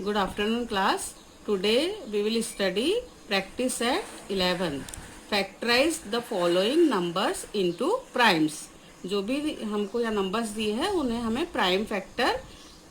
Good afternoon class. Today we will study practice at 11. Factorize the following numbers into primes. जो भी हमको यहाँ numbers दिए हैं उन्हें हमें प्राइम फैक्टर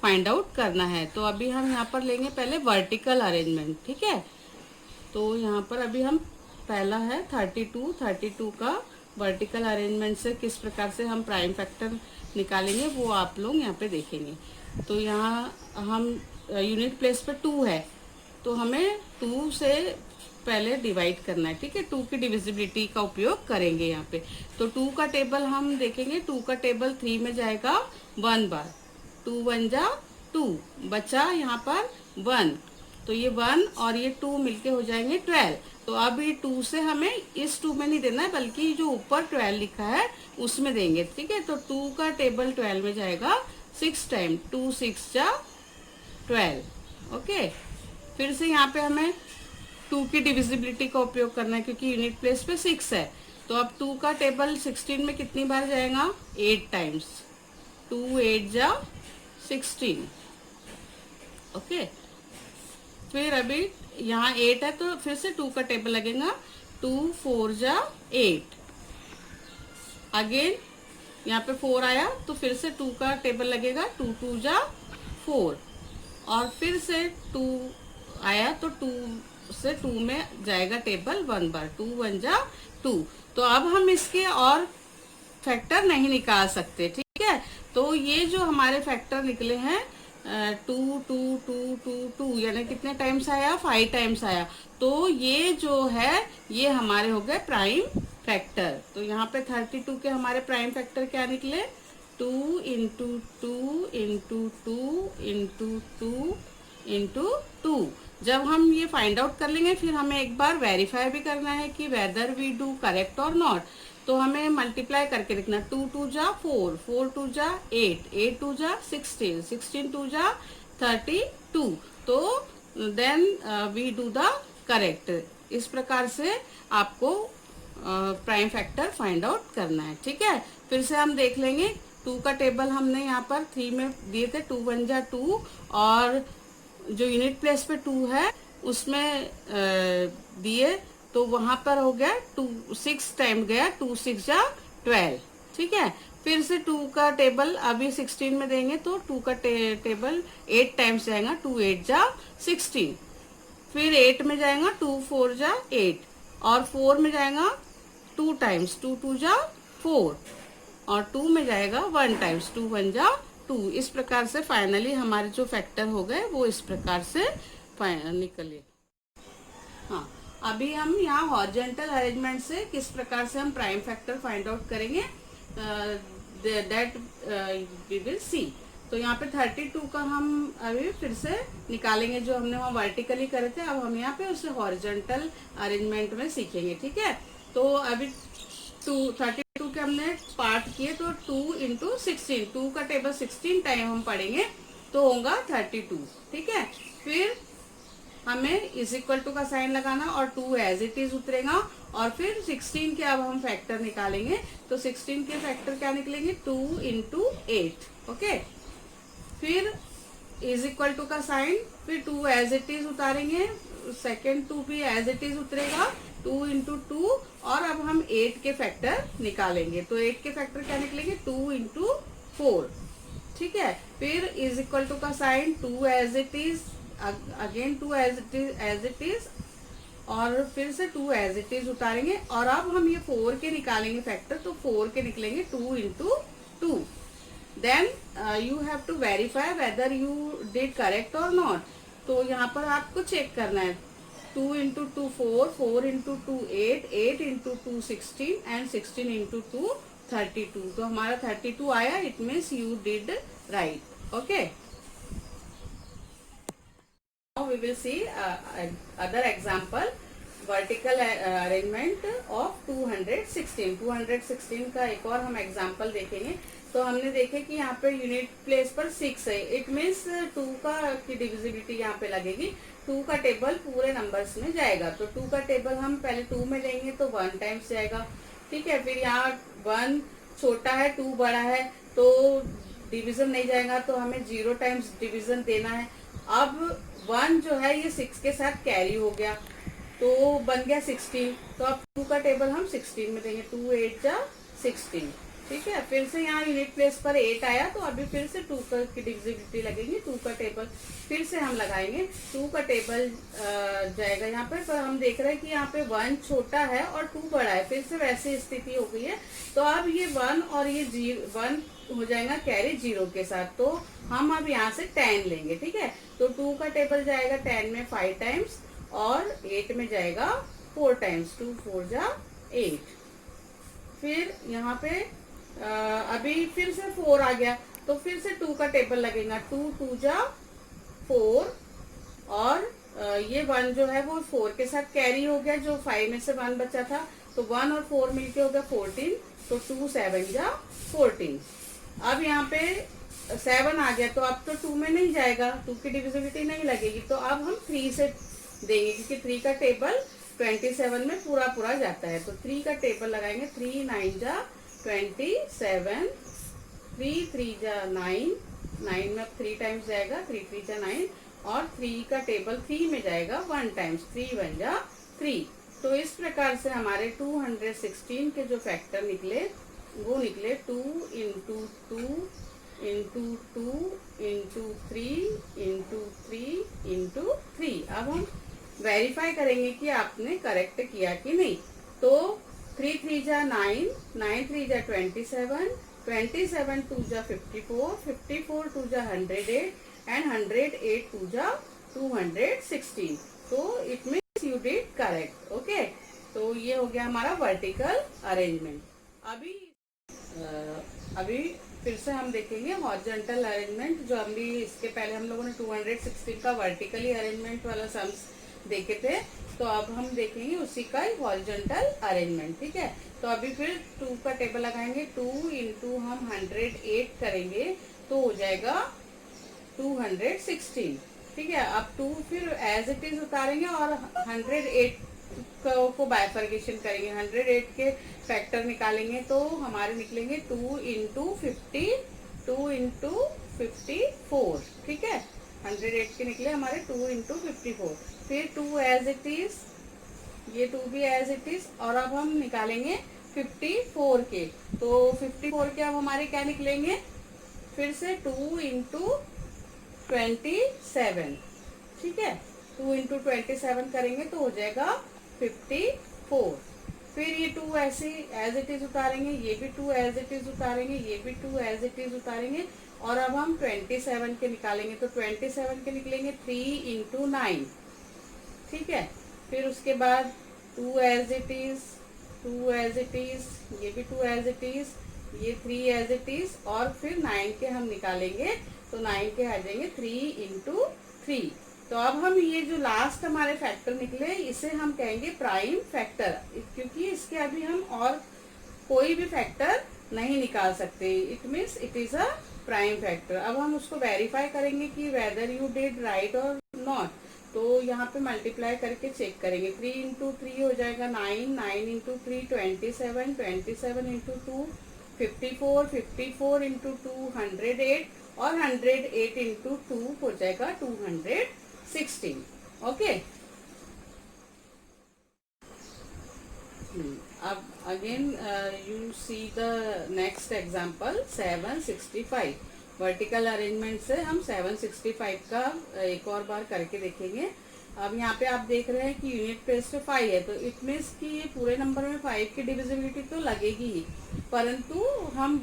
फाइंड आउट करना है। तो अभी हम यहाँ पर लेंगे पहले वर्टिकल अरेंजमेंट, ठीक है। तो यहाँ पर अभी हम पहला है 32 का वर्टिकल अरेंजमेंट से किस प्रकार से हम प्राइम फैक्टर निकालेंगे वो आप लोग यहाँ पे देखेंगे। तो यहाँ हम यूनिट प्लेस पे 2 है, तो हमें 2 से पहले डिवाइड करना है, ठीक है। 2 की डिविजिबिलिटी का उपयोग करेंगे यहाँ पे। तो 2 का टेबल हम देखेंगे। 2 का टेबल 3 में जाएगा 1 बार। 2 1 जा 2, बचा यहाँ पर 1, तो ये 1 और ये 2 मिलके हो जाएंगे 12। तो अब ये 2 से हमें इस 2 में नहीं देना है, बल्कि जो ऊपर 12 लिखा है उसमें देंगे, ठीक है। तो 2 का टेबल 12 में जाएगा 6 टाइम। 2 6 जा 12। ओके, फिर से यहाँ पे हमें 2 की डिविजिबिलिटी का उपयोग करना है, क्योंकि यूनिट प्लेस पे 6 है। तो अब 2 का टेबल 16 में कितनी बार जाएगा? 8 टाइम्स। 2 8 जा 16। ओके, फिर अभी यहाँ 8 है तो फिर से 2 का टेबल लगेगा। 2 4 जा 8। अगेन यहाँ पे 4 आया तो फिर से 2 का टेबल लगेगा। 2 2 जा 4, और फिर से 2 आया तो 2 से 2 में जाएगा टेबल 1 बार। 2 1 जा 2। तो अब हम इसके और फैक्टर नहीं निकाल सकते, ठीक है। तो ये जो हमारे फैक्टर निकले हैं 2 2 2 2 2, यानी कितने टाइम्स आया? 5 टाइम्स आया। तो ये जो है ये हमारे हो गए प्राइम फैक्टर। तो यहाँ पे 32 के हमारे प्राइम फैक्टर क्या निकले? 2 इंटू 2 इंटू 2 इंटू 2 इंटू 2। जब हम ये फाइंड आउट कर लेंगे फिर हमें एक बार वेरीफाई भी करना है कि वेदर वी डू करेक्ट और नॉट। तो हमें मल्टीप्लाई करके लिखना। 2 2 जा 4, 4 2 जा 8, 8 2 जा 16, 16 2 जा 32। तो then we do the correct. इस प्रकार से आपको प्राइम फैक्टर फाइंड आउट करना है, ठीक है। फिर से हम देख लेंगे। 2 का टेबल हमने यहाँ पर 3 में दिए थे। 2 1 जा 2, और जो यूनिट प्लेस पे 2 है उसमें दिए, तो वहां पर हो गया 2 6 टाइम गया। 2 6 जा 12, ठीक है। फिर से 2 का टेबल अभी 16 में देंगे तो 2 का टेबल 8 टाइम्स जाएगा। 2 8 जा 16। फिर 8 में जाएगा 2 4 जा 8, और 4 में जाएगा 2 टाइम्स। 2 2 जा 4, और 2 में जाएगा 1 टाइम्स। 2 1 जा 2। इस प्रकार से फाइनली हमारे जो फैक्टर हो गए वो इस प्रकार से निकले। हाँ, अभी हम यहाँ हॉरिजॉन्टल अरेंजमेंट से किस प्रकार से हम प्राइम फैक्टर फाइंड आउट करेंगे, दैट वी विल सी। तो यहाँ पे 32 का हम अभी फिर से निकालेंगे, जो हमने वहाँ वर्टिकली करे थे। अब हम यहाँ पे उसे हॉरिजॉन्टल अरेंजमेंट में सीखेंगे, ठीक है। तो अभी 32 के हमने पार्ट किए, तो 2 इंटू 16, 2 का टेबल 16 टाइम हम पढ़ेंगे तो होगा 32, ठीक है। फिर हमें इज इक्वल टू का साइन लगाना और 2 एज इट इज उतरेगा, और फिर 16 के अब हम फैक्टर निकालेंगे। तो 16 के फैक्टर क्या निकलेंगे? 2 इंटू 8, ओके। फिर इज इक्वल टू का साइन, फिर 2 एज इट इज उतारेंगे, सेकेंड 2 भी एज इट इज उतरेगा। 2 इंटू 2, और अब हम 8 के फैक्टर निकालेंगे। तो 8 के फैक्टर क्या निकलेंगे? 2 इंटू 4, ठीक है। फिर इज इक्वल टू का sign, 2 as it is, again 2 as it is, और फिर से 2 एज इट इज उतारेंगे। और अब हम ये 4 के निकालेंगे फैक्टर, तो 4 के निकलेंगे 2 into 2। Then you have to verify whether you did correct और नॉट। तो यहाँ पर आपको चेक करना है। 2 into 2 4, 4 into 2 8, 8 into 2 16, and 16 into 2 32। तो हमारा 32 आया। It means you did right, okay. Now we will see other example, vertical arrangement of 216। 216 का एक और हम एग्जाम्पल देखेंगे। तो हमने देखे कि यहाँ पे यूनिट प्लेस पर 6 है। इट मीन्स 2 का की डिविजिबिलिटी यहाँ पे लगेगी। 2 का टेबल पूरे नंबर्स में जाएगा। तो 2 का टेबल हम पहले 2 में लेंगे तो 1 टाइम्स जाएगा, ठीक है। फिर यहाँ 1 छोटा है, 2 बड़ा है, तो डिवीजन नहीं जाएगा तो हमें 0 टाइम्स डिवीजन देना है। अब 1 जो है ये 6 के साथ कैरी हो गया तो बन गया 16। तो अब 2 का टेबल हम 16 में देंगे, 2 8 जा 16। ठीक है, फिर से यहाँ यूनिट प्लेस पर 8 आया तो अभी फिर से 2 की डिविजिबिलिटी लगेगी, 2 का टेबल फिर से हम लगाएंगे, 2 का टेबल जाएगा यहाँ पर हम देख रहे हैं कि यहाँ पे 1 छोटा है और 2 बड़ा है, फिर से वैसी स्थिति हो गई है। तो अब ये 1 और ये 1 हो जाएगा कैरी 0 के साथ, तो हम अब यहाँ से 10 लेंगे। ठीक है, तो 2 का टेबल जाएगा 10 में 5 टाइम्स और 8 में जाएगा 4 टाइम्स, 2 4 जा 8। फिर यहाँ पे अभी फिर से 4 आ गया तो फिर से 2 का टेबल लगेगा, 2 2 जा 4 और ये 1 जो है वो 4 के साथ कैरी हो गया, जो 5 में से 1 बचा था, तो 1 और 4 मिलके हो गया 14, तो 2 7 जा 14। अब यहाँ पे 7 आ गया तो अब तो 2 में नहीं जाएगा, 2 की डिविजिबिलिटी नहीं लगेगी, तो अब हम 3 से देंगे क्योंकि 3 का टेबल 27 में पूरा पूरा जाता है। तो 3 का टेबल लगाएंगे, 3 9 जा 27, 3 3 जा 9, 9 में अब 3 टाइम्स जाएगा, 3 3 जा 9 और 3 का टेबल 3 में जाएगा 1 टाइम्स, 3 1 जा 3। तो इस प्रकार से हमारे 216 के जो फैक्टर निकले वो निकले 2 into 2 into 2 into 3 into 3 into 3। अब हम वेरीफाई करेंगे कि आपने करेक्ट किया कि नहीं। तो 3 3 जा 9, 9 3 जा 27, 27 2 जा 54, 54 2 जा 108 एंड 108 2 जा 216। तो it means you did correct. Okay, तो ये हो गया हमारा वर्टिकल अरेंजमेंट। अभी फिर से हम देखेंगे हॉरिजॉन्टल अरेंजमेंट, जो अभी इसके पहले हम लोगों ने 216 का वर्टिकली अरेंजमेंट वाला सम्स देखे थे, तो अब हम देखेंगे उसी का हॉरिजॉन्टल अरेंजमेंट। ठीक है, तो अभी फिर 2 का टेबल लगाएंगे, 2 इंटू हम 108 करेंगे तो हो जाएगा 216। ठीक है, अब 2 फिर एज इट इज उतारेंगे और 108 को बाइफर्केशन करेंगे, 108 के फैक्टर निकालेंगे तो हमारे निकलेंगे 2 इंटू 50, 2 इंटू 54। ठीक है, 108 के निकले हमारे 2 इंटू 54, फिर 2 एज इट इज, ये 2 भी एज इट इज, और अब हम निकालेंगे 54 के, तो 54 के अब हमारे क्या निकलेंगे, फिर से 2 इंटू 27। ठीक है, 2 इंटू 27 करेंगे तो हो जाएगा 54। फिर ये 2 ऐसे एज इट इज उतारेंगे, ये भी 2 एज इट इज उतारेंगे, ये भी 2 एज इट इज उतारेंगे, और अब हम 27 के निकालेंगे तो 27 के निकलेंगे 3 इंटू 9। ठीक है, फिर उसके बाद 2 as it is, 2 as it is, ये भी 2 एज इट इज, ये 3 एज इट इज, और फिर 9 के हम निकालेंगे तो 9 के आ जाएंगे 3 इंटू 3। तो अब हम ये जो लास्ट हमारे फैक्टर निकले इसे हम कहेंगे प्राइम फैक्टर, क्योंकि इसके अभी हम और कोई भी फैक्टर नहीं निकाल सकते, it means it is a prime factor. अब हम उसको वेरीफाई करेंगे कि वेदर यू डिड राइट और नॉट, तो यहाँ पे मल्टीप्लाई करके चेक करेंगे, 3 इंटू 3 हो जाएगा 9, 9 इंटू 3 27, 27 इंटू 2 54, 54 इंटू 2 108 और 108 इंटू 2 हो जाएगा 216। ओके, अब again you see the next example 765। Vertical arrangement से हम 765 का एक और बार करके देखेंगे। अब यहाँ पे आप देख रहे हैं कि यूनिट प्लेस पे 5 है, तो इट मीन्स कि ये पूरे नंबर में 5 की डिविजिबिलिटी तो लगेगी ही, परंतु हम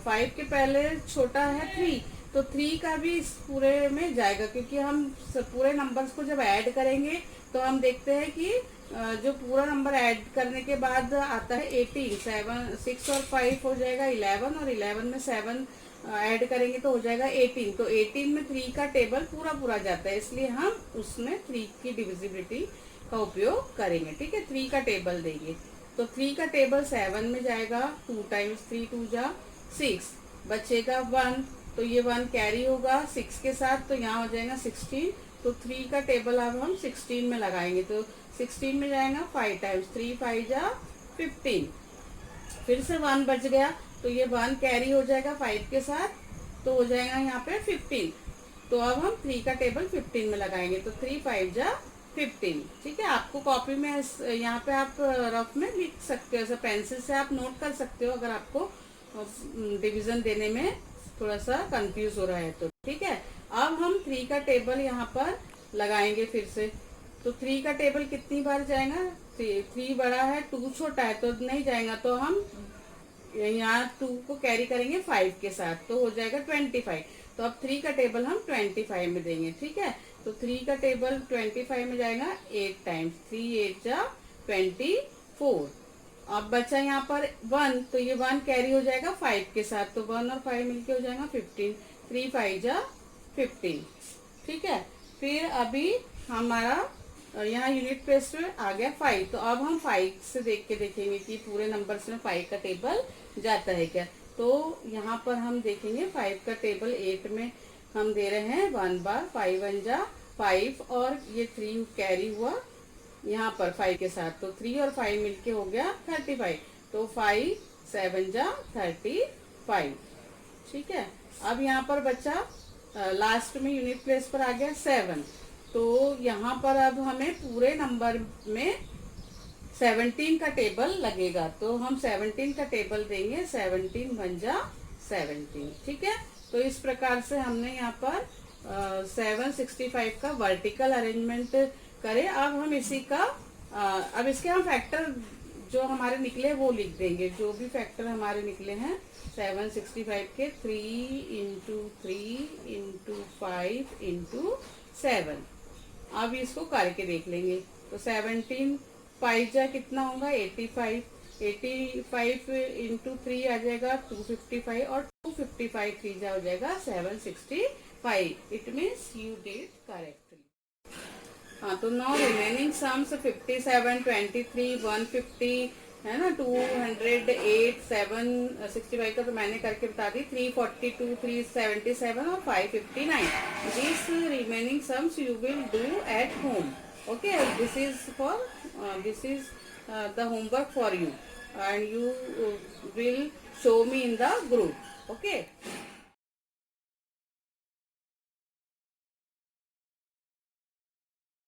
5 के पहले छोटा है 3, तो 3 का भी इस पूरे में जाएगा, क्योंकि हम पूरे नंबर्स को जब ऐड करेंगे तो हम देखते हैं कि जो पूरा नंबर ऐड करने के बाद आता है 18, 7 6 और 5 हो जाएगा 11, और 11 में 7 ऐड करेंगे तो हो जाएगा 18। तो 18 में 3 का टेबल पूरा पूरा जाता है, इसलिए हम उसमें 3 की डिविजिबिलिटी का उपयोग करेंगे। ठीक है, 3 का टेबल देंगे, तो 3 का टेबल 7 में जाएगा, 2 टाइम्स 3 2 जा 6, बचेगा 1, तो ये 1 कैरी होगा 6 के साथ, तो यहाँ हो जाएगा 16। तो 3 का टेबल अब हम 16 में लगाएंगे, तो 16 में जाएगा 5 टाइम्स, 3 5 जा 15, फिर से 1 बच गया, तो ये 1 कैरी हो जाएगा 5 के साथ, तो हो जाएगा यहाँ पे 15। तो अब हम 3 का टेबल 15 में लगाएंगे, तो 3 5 जा 15। ठीक है, आपको कॉपी में यहाँ पे आप रफ में लिख सकते हो, ऐसा पेंसिल से आप नोट कर सकते हो अगर आपको डिवीजन देने में थोड़ा सा कंफ्यूज हो रहा है तो। ठीक है, अब हम 3 का टेबल यहाँ पर लगाएंगे फिर से। तो 3 का टेबल कितनी बार जाएगा, 3 बड़ा है 2 छोटा है तो नहीं जाएगा, तो हम यहाँ 2 को कैरी करेंगे 5 के साथ, तो हो जाएगा 25। तो अब 3 का टेबल हम 25 में देंगे। ठीक है, तो 3 का टेबल 25 में जाएगा 8 टाइम्स, 3 8 जा 24। अब बचा यहाँ पर 1, तो ये 1 कैरी हो जाएगा 5 के साथ, तो 1 और 5 मिलके हो जाएगा 15, 3 5 जा 15। ठीक है, फिर अभी हमारा यहाँ यूनिट प्लेस में आ गया 5, तो अब हम 5 से देख के देखेंगे कि पूरे नंबर्स में 5 का टेबल जाता है क्या। तो यहाँ पर हम देखेंगे 5 का टेबल 8 में हम दे रहे हैं 1 बार, 5 1 जा 5 और ये 3 कैरी हुआ यहाँ पर 5 के साथ, तो 3 और 5 मिलके हो गया 35, तो 5 7 जा 35। ठीक है, अब यहाँ पर बचा लास्ट में यूनिट प्लेस पर आ गया 7, तो यहाँ पर अब हमें पूरे नंबर में 17 का टेबल लगेगा, तो हम 17 का टेबल देंगे, 17 1 जा 17। ठीक है, तो इस प्रकार से हमने यहाँ पर 765 का वर्टिकल अरेंजमेंट करे। अब हम इसी का अब इसके हम फैक्टर जो हमारे निकले वो लिख देंगे, जो भी फैक्टर हमारे निकले हैं 765 के 3 इंटू 3 इंटू 5 इंटू 7। अब इसको करके देख लेंगे, तो 17 5 जा कितना होगा 85, 85 इंटू 3 आ जाएगा 255 और 255 3 जा हो जाएगा 765। It means you did correctly. हाँ, तो नाउ रिमेनिंग सम्स 57 23 150 है ना, 208 765 का तो मैंने करके बता दी, 342 377 और 559। This remaining sums you will do at home. Okay, this is the homework for you and you will show me in the group. Okay.